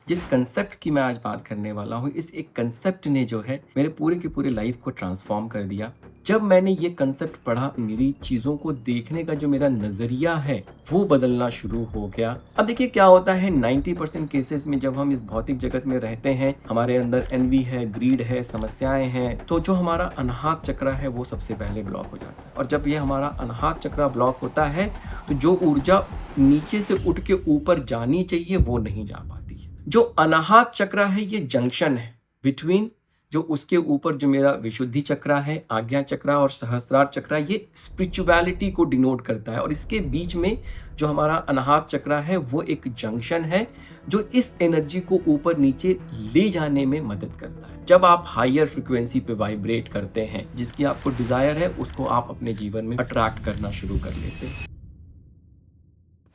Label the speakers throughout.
Speaker 1: जिस कंसेप्ट की मैं आज बात करने वाला हूँ, इस एक कंसेप्ट ने जो है मेरे पूरे की पूरी लाइफ को ट्रांसफॉर्म कर दिया। जब मैंने ये कंसेप्ट पढ़ा, मेरी चीज़ों को देखने का जो मेरा नज़रिया है, वो बदलना शुरू हो गया। अब देखिए क्या होता है, 90% केसेस में जब हम इस भौतिक जगत में रहते हैं, हमारे अंदर एनवी है, ग्रीड है, समस्याएं हैं, तो जो हमारा अनाहत चक्र है वो सबसे पहले ब्लॉक हो जाता है। और जब ये हमारा अनाहत चक्र ब्लॉक होता है, तो जो ऊर्जा नीचे से उठ के ऊपर जानी चाहिए वो नहीं जा पाती है। जो अनाहत चक्र है ये जंक्शन है बिटवीन जो उसके ऊपर जो मेरा विशुद्धि चक्र है, आज्ञा चक्र और सहस्रार चक्र, ये स्पिरिचुअलिटी को डिनोट करता है। और इसके बीच में जो हमारा अनाहत चक्र है वो एक जंक्शन है जो इस एनर्जी को ऊपर नीचे ले जाने में मदद करता है। जब आप हायर फ्रिक्वेंसी पे वाइब्रेट करते हैं, जिसकी आपको डिजायर है, उसको आप अपने जीवन में अट्रैक्ट करना शुरू कर लेते हैं।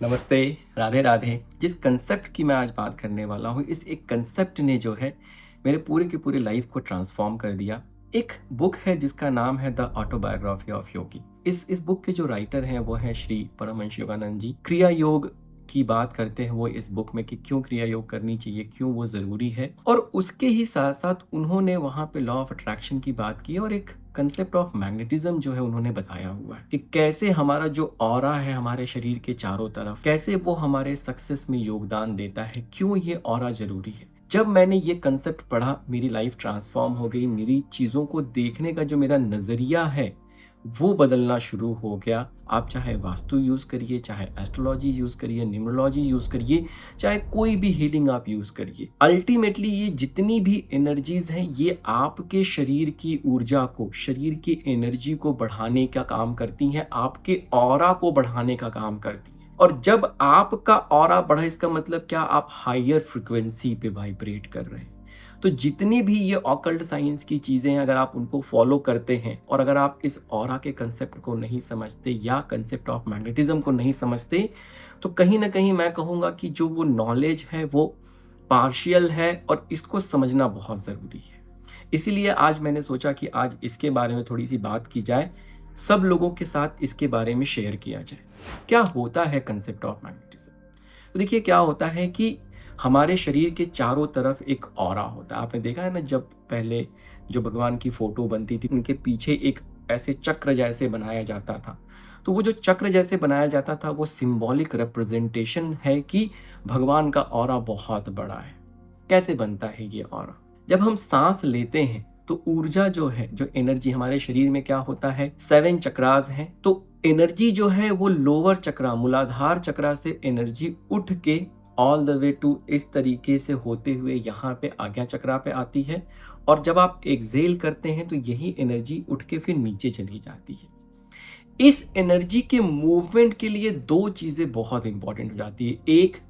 Speaker 1: नमस्ते, राधे राधे। जिस कंसेप्ट की मैं आज बात करने वाला हूँ, इस एक कंसेप्ट ने जो है मेरे पूरे की पूरी लाइफ को ट्रांसफॉर्म कर दिया। एक बुक है जिसका नाम है द ऑटोबायोग्राफी ऑफ योगी। इस बुक के जो राइटर हैं वो है श्री परमहंस योगानंद जी। क्रिया योग की बात करते हैं वो इस बुक में कि क्यों क्रिया योग करनी चाहिए, क्यों वो जरूरी है। और उसके ही साथ साथ उन्होंने वहां पे लॉ ऑफ अट्रैक्शन की बात की और एक कंसेप्ट ऑफ मैग्नेटिज्म जो है उन्होंने बताया हुआ है कि कैसे हमारा जो ऑरा है हमारे शरीर के चारों तरफ, कैसे वो हमारे सक्सेस में योगदान देता है, क्यों ये ऑरा जरूरी है। जब मैंने ये कंसेप्ट पढ़ा, मेरी लाइफ ट्रांसफॉर्म हो गई। मेरी चीज़ों को देखने का जो मेरा नज़रिया है वो बदलना शुरू हो गया। आप चाहे वास्तु यूज़ करिए, चाहे एस्ट्रोलॉजी यूज़ करिए, न्यूमरोलॉजी यूज़ करिए, चाहे कोई भी हीलिंग आप यूज़ करिए, अल्टीमेटली ये जितनी भी एनर्जीज हैं ये आपके शरीर की ऊर्जा को, शरीर की एनर्जी को बढ़ाने का काम करती हैं, आपके ऑरा को बढ़ाने का काम करती हैं। और जब आपका ऑरा बढ़ा, इसका मतलब क्या, आप हायर फ्रिक्वेंसी पे वाइब्रेट कर रहे हैं। तो जितनी भी ये ऑकल्ट साइंस की चीज़ें हैं, अगर आप उनको फॉलो करते हैं और अगर आप इस ऑरा के कंसेप्ट को नहीं समझते या कंसेप्ट ऑफ मैग्नेटिज्म को नहीं समझते, तो कहीं ना कहीं मैं कहूँगा कि जो वो नॉलेज है वो पार्शियल है और इसको समझना बहुत ज़रूरी है। इसीलिए आज मैंने सोचा कि आज इसके बारे में थोड़ी सी बात की जाए, सब लोगों के साथ इसके बारे में शेयर किया जाए। क्या होता है कंसेप्ट ऑफ मैग्नेटिज्म? तो देखिए क्या होता है कि हमारे शरीर के चारों तरफ एक ऑरा होता है। आपने देखा है ना, जब पहले जो भगवान की फोटो बनती थी उनके पीछे एक ऐसे चक्र जैसे बनाया जाता था। तो वो जो चक्र जैसे बनाया जाता था वो सिंबॉलिक रिप्रेजेंटेशन है कि भगवान का ऑरा बहुत बड़ा है। कैसे बनता है ये ऑरा? जब हम सांस लेते हैं तो ऊर्जा जो है, जो एनर्जी हमारे शरीर में क्या होता है, 7 चक्रास हैं। तो एनर्जी जो है वो लोअर चक्रा, मूलाधार चक्रा से एनर्जी उठ के ऑल द वे टू इस तरीके से होते हुए यहाँ पे आज्ञा चक्रा पे आती है। और जब आप एक्सेल करते हैं तो यही एनर्जी उठ के फिर नीचे चली जाती है। इस एनर्जी के मूवमेंट के लिए 2 चीजें बहुत इंपॉर्टेंट हो जाती है। एक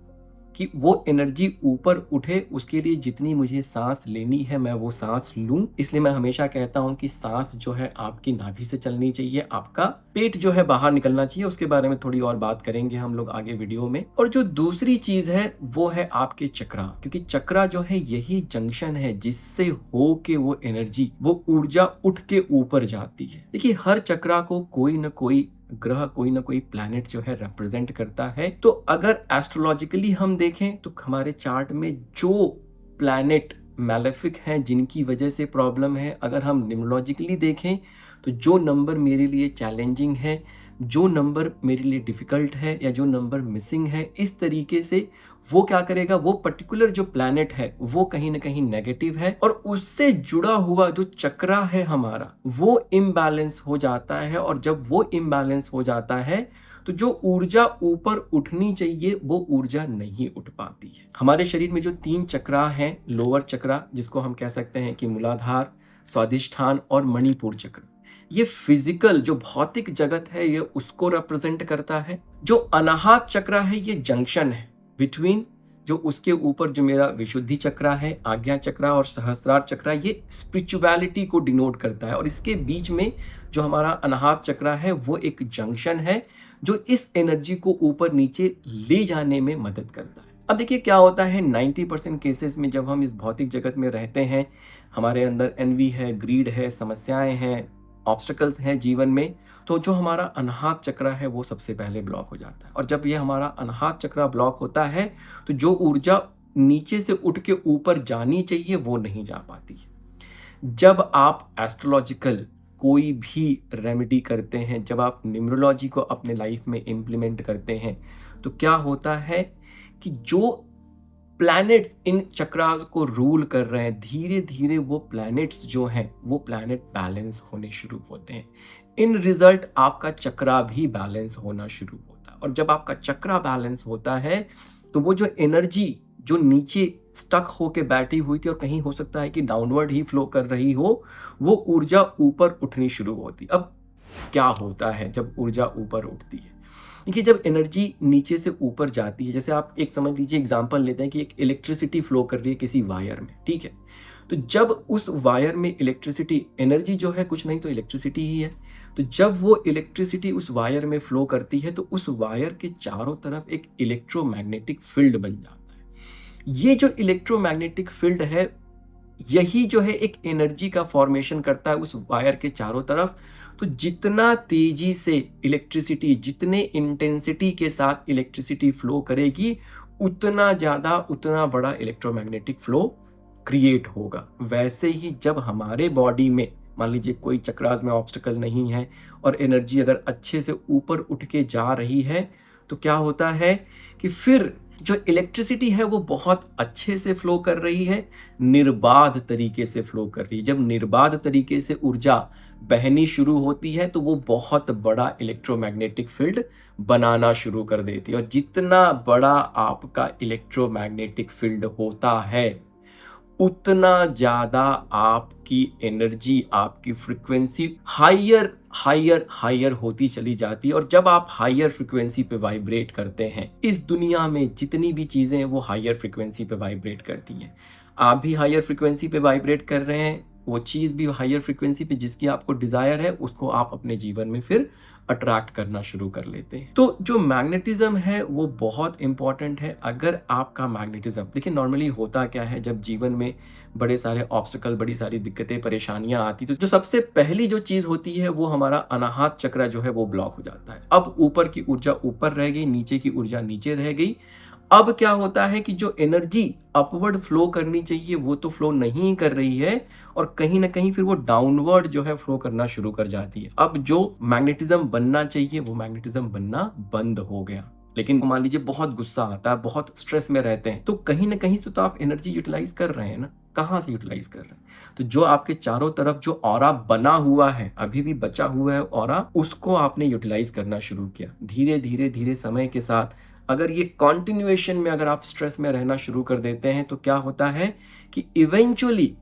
Speaker 1: कि वो एनर्जी ऊपर उठे, उसके लिए जितनी मुझे सांस लेनी है मैं वो सांस लूं। इसलिए मैं हमेशा कहता हूं कि सांस जो है आपकी नाभि से चलनी चाहिए, आपका पेट जो है बाहर निकलना चाहिए। उसके बारे में थोड़ी और बात करेंगे हम लोग आगे वीडियो में। और जो दूसरी चीज है वो है आपके चक्रा, क्योंकि चक्रा जो है यही जंक्शन है जिससे हो के वो एनर्जी, वो ऊर्जा उठ के ऊपर जाती है। देखिए हर चक्रा को कोई ना कोई ग्रह, कोई ना कोई प्लैनेट जो है रिप्रेजेंट करता है। तो अगर एस्ट्रोलॉजिकली हम देखें तो हमारे चार्ट में जो प्लैनेट मैलेफिक हैं, जिनकी वजह से प्रॉब्लम है, अगर हम न्यूमरोलॉजिकली देखें तो जो नंबर मेरे लिए चैलेंजिंग है, जो नंबर मेरे लिए डिफिकल्ट है या जो नंबर मिसिंग है, इस तरीके से वो क्या करेगा, वो पर्टिकुलर जो प्लैनेट है वो कहीं ना कहीं नेगेटिव है और उससे जुड़ा हुआ जो चक्रा है हमारा वो इम्बैलेंस हो जाता है। और जब वो इम्बैलेंस हो जाता है तो जो ऊर्जा ऊपर उठनी चाहिए वो ऊर्जा नहीं उठ पाती है। हमारे शरीर में जो 3 चक्रा हैं, लोअर चक्रा जिसको हम कह सकते हैं कि मूलाधार, स्वादिष्ठान और मणिपुर चक्र, ये फिजिकल जो भौतिक जगत है ये उसको रिप्रेजेंट करता है। जो अनाहत चक्र है ये जंक्शन है बिटवीन जो उसके ऊपर जो मेरा विशुद्धि चक्र है, आज्ञा चक्र और सहस्रार चक्र, ये स्पिरिचुअलिटी को डिनोट करता है। और इसके बीच में जो हमारा अनाहत चक्र है वो एक जंक्शन है जो इस एनर्जी को ऊपर नीचे ले जाने में मदद करता है। अब देखिए क्या होता है, 90% केसेस में जब हम इस भौतिक जगत में रहते हैं, हमारे अंदर एनवी है, ग्रीड है, समस्याएं हैं, ऑब्स्टिकल्स हैं जीवन में, तो जो हमारा अनाहत चक्र है वो सबसे पहले ब्लॉक हो जाता है। और जब ये हमारा अनाहत चक्र ब्लॉक होता है तो जो ऊर्जा नीचे से उठ के ऊपर जानी चाहिए वो नहीं जा पाती है। जब आप एस्ट्रोलॉजिकल कोई भी रेमेडी करते हैं, जब आप न्यूमरोलॉजी को अपने लाइफ में इम्प्लीमेंट करते हैं, तो क्या होता है कि जो प्लैनेट्स इन चक्रास को रूल कर रहे हैं, धीरे धीरे वो प्लैनेट्स जो हैं वो प्लैनेट बैलेंस होने शुरू होते हैं। इन रिजल्ट आपका चक्रा भी बैलेंस होना शुरू होता है, और जब आपका चक्रा बैलेंस होता है तो वो जो एनर्जी जो नीचे स्टक होके बैठी हुई थी और कहीं हो सकता है कि डाउनवर्ड ही फ्लो कर रही हो, वो ऊर्जा ऊपर उठनी शुरू होती। अब क्या होता है जब ऊर्जा ऊपर उठती है? देखिए, जब एनर्जी नीचे से ऊपर जाती है, जैसे आप एक समझ लीजिए एग्जांपल लेते हैं कि एक इलेक्ट्रिसिटी फ्लो कर रही है किसी वायर में, ठीक है। तो जब उस वायर में इलेक्ट्रिसिटी, एनर्जी जो है कुछ नहीं तो इलेक्ट्रिसिटी ही है, तो जब वो इलेक्ट्रिसिटी उस वायर में फ्लो करती है तो उस वायर के चारों तरफ एक इलेक्ट्रोमैग्नेटिक फील्ड बन जाता है। ये जो इलेक्ट्रोमैग्नेटिक फील्ड है, यही जो है एक एनर्जी का फॉर्मेशन करता है उस वायर के चारों तरफ। तो जितना तेजी से इलेक्ट्रिसिटी, जितने इंटेंसिटी के साथ इलेक्ट्रिसिटी फ्लो करेगी, उतना ज़्यादा, उतना बड़ा इलेक्ट्रोमैग्नेटिक फ्लो क्रिएट होगा। वैसे ही जब हमारे बॉडी में मान लीजिए कोई चक्रास में ऑब्स्टिकल नहीं है और एनर्जी अगर अच्छे से ऊपर उठ के जा रही है, तो क्या होता है कि फिर जो इलेक्ट्रिसिटी है वो बहुत अच्छे से फ्लो कर रही है, निर्बाध तरीके से फ्लो कर रही है। जब निर्बाध तरीके से ऊर्जा बहनी शुरू होती है तो वो बहुत बड़ा इलेक्ट्रोमैग्नेटिक फील्ड बनाना शुरू कर देती है, और जितना बड़ा आपका इलेक्ट्रोमैग्नेटिक फील्ड होता है, उतना ज़्यादा आपकी एनर्जी, आपकी फ्रीक्वेंसी हायर हायर हायर होती चली जाती है। और जब आप हायर फ्रीक्वेंसी पे वाइब्रेट करते हैं, इस दुनिया में जितनी भी चीज़ें हैं वो हायर फ्रीक्वेंसी पे वाइब्रेट करती हैं। आप भी हायर फ्रीक्वेंसी पे वाइब्रेट कर रहे हैं, वो चीज़ भी हायर फ्रीक्वेंसी पे जिसकी आपको डिज़ायर है, उसको आप अपने जीवन में फिर अट्रैक्ट करना शुरू कर लेते हैं। तो जो मैग्नेटिज्म है वो बहुत इंपॉर्टेंट है। अगर आपका मैग्नेटिज्म, देखिए नॉर्मली होता क्या है, जब जीवन में बड़े सारे ऑब्स्टिकल, बड़ी सारी दिक्कतें, परेशानियां आती, तो जो सबसे पहली जो चीज होती है वो हमारा अनाहत चक्र जो है वो ब्लॉक हो जाता है। अब ऊपर की ऊर्जा ऊपर रह गई, नीचे की ऊर्जा नीचे रह गई। अब क्या होता है कि जो एनर्जी अपवर्ड फ्लो करनी चाहिए वो तो फ्लो नहीं कर रही है, और कहीं ना कहीं फिर वो डाउनवर्ड जो है फ्लो करना शुरू कर जाती है। अब जो मैग्नेटिज्म बनना चाहिए वो मैग्नेटिज्म बनना बंद हो गया। लेकिन मान लीजिए बहुत गुस्सा आता है, बहुत स्ट्रेस में रहते हैं, तो कहीं ना कहीं से तो आप एनर्जी यूटिलाइज कर रहे हैं ना, कहाँ से यूटिलाइज कर रहे हैं? तो जो आपके चारों तरफ जो ऑरा बना हुआ है, अभी भी बचा हुआ है ऑरा, उसको आपने यूटिलाइज करना शुरू किया। धीरे धीरे धीरे समय के साथ अगर ये कॉन्टिन्यूएशन में अगर आप स्ट्रेस में रहना शुरू कर देते हैं, तो क्या होता है कि इवेंचुअली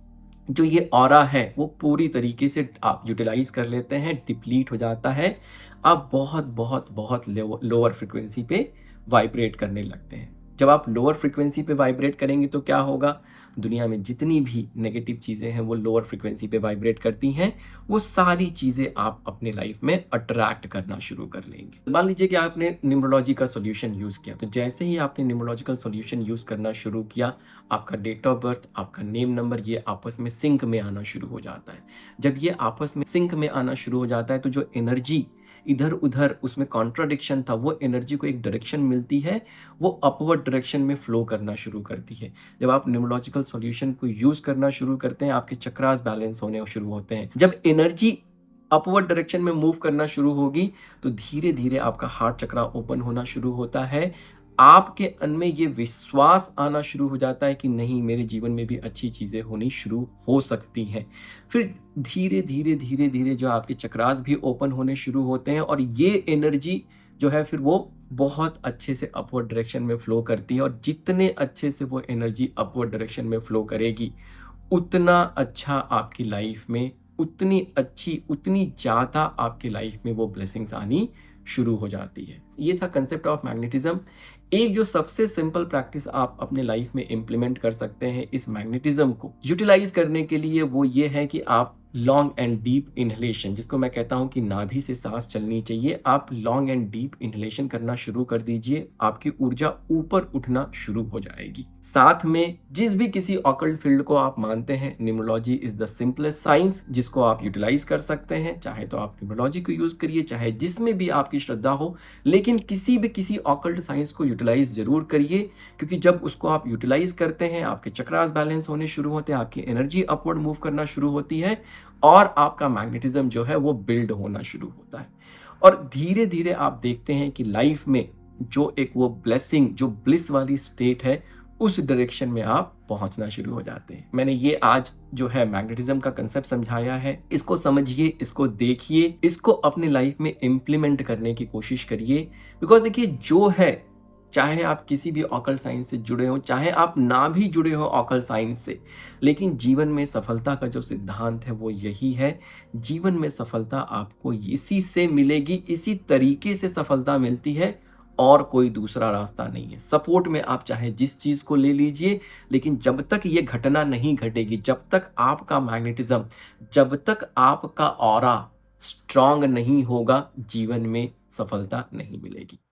Speaker 1: जो ये ऑरा है वो पूरी तरीके से आप यूटिलाइज कर लेते हैं, डिप्लीट हो जाता है। आप बहुत बहुत बहुत लोअर फ्रिक्वेंसी पे वाइब्रेट करने लगते हैं। जब आप लोअर फ्रिक्वेंसी पे वाइब्रेट करेंगे तो क्या होगा, दुनिया में जितनी भी नेगेटिव चीज़ें हैं वो लोअर फ्रिक्वेंसी पे वाइब्रेट करती हैं, वो सारी चीज़ें आप अपने लाइफ में अट्रैक्ट करना शुरू कर लेंगे। मान लीजिए कि आपने न्यूमरोलॉजी का सॉल्यूशन यूज़ किया, तो जैसे ही आपने न्यूमरोलॉजिकल सॉल्यूशन यूज़ करना शुरू किया, आपका डेट ऑफ बर्थ, आपका नेम नंबर, ये आपस में सिंक में आना शुरू हो जाता है। जब ये आपस में सिंक में आना शुरू हो जाता है तो जो एनर्जी इधर उधर उसमें कॉन्ट्राडिक्शन था, वो एनर्जी को एक डायरेक्शन मिलती है, वो अपवर्ड डायरेक्शन में फ्लो करना शुरू करती है। जब आप न्यूमरोलॉजिकल सॉल्यूशन को यूज करना शुरू करते हैं, आपके चक्रास बैलेंस होने शुरू होते हैं। जब एनर्जी अपवर्ड डायरेक्शन में मूव करना शुरू होगी तो धीरे धीरे आपका हार्ट चक्रा ओपन होना शुरू होता है। आपके मन में ये विश्वास आना शुरू हो जाता है कि नहीं, मेरे जीवन में भी अच्छी चीज़ें होनी शुरू हो सकती हैं। फिर धीरे धीरे धीरे धीरे जो आपके चक्रास भी ओपन होने शुरू होते हैं, और ये एनर्जी जो है फिर वो बहुत अच्छे से अपवर्ड डायरेक्शन में फ्लो करती है। और जितने अच्छे से वो एनर्जी अपवर्ड डायरेक्शन में फ्लो करेगी, उतना अच्छा आपकी लाइफ में, उतनी अच्छी, उतनी ज़्यादा आपकी लाइफ में वो ब्लेसिंग्स आनी शुरू हो जाती है। ये था कंसेप्ट ऑफ मैग्नेटिज्म। एक जो सबसे सिंपल प्रैक्टिस आप अपने लाइफ में इम्प्लीमेंट कर सकते हैं इस मैग्नेटिज्म को यूटिलाइज करने के लिए, वो ये है कि आप लॉन्ग एंड डीप इन्हेलेशन, जिसको मैं कहता हूँ कि नाभि से सांस चलनी चाहिए। आप लॉन्ग एंड डीप इन्हेलेशन करना शुरू कर दीजिए, आपकी ऊर्जा ऊपर उठना शुरू हो जाएगी। साथ में जिस भी किसी ऑकल्ट फील्ड को आप मानते हैं, numerology is the simplest science जिसको आप यूटिलाइज कर सकते हैं। चाहे तो आप न्यूमरोलॉजी को यूज करिए, चाहे जिसमें भी आपकी श्रद्धा हो, लेकिन किसी ऑकल्ट साइंस को यूटिलाइज जरूर करिए, क्योंकि जब उसको आप यूटिलाइज करते हैं, आपके चक्रास बैलेंस होने शुरू होते हैं, आपकी एनर्जी अपवर्ड मूव करना शुरू होती है और आपका मैग्नेटिज्म जो है वो बिल्ड होना शुरू होता है। और धीरे धीरे आप देखते हैं कि लाइफ में जो एक वो ब्लेसिंग, जो ब्लिस वाली स्टेट है, उस डायरेक्शन में आप पहुंचना शुरू हो जाते हैं। मैंने ये आज जो है मैग्नेटिज्म का कंसेप्ट समझाया है, इसको समझिए, इसको देखिए, इसको अपनी लाइफ में इम्प्लीमेंट करने की कोशिश करिए। बिकॉज देखिए, जो है, चाहे आप किसी भी ऑकल्ट साइंस से जुड़े हो, चाहे आप ना भी जुड़े हो ऑकल्ट साइंस से, लेकिन जीवन में सफलता का जो सिद्धांत है वो यही है। जीवन में सफलता आपको इसी से मिलेगी, इसी तरीके से सफलता मिलती है, और कोई दूसरा रास्ता नहीं है। सपोर्ट में आप चाहे जिस चीज को ले लीजिए, लेकिन जब तक ये घटना नहीं घटेगी, जब तक आपका मैग्नेटिज्म, जब तक आपका ऑरा स्ट्रांग नहीं होगा, जीवन में सफलता नहीं मिलेगी।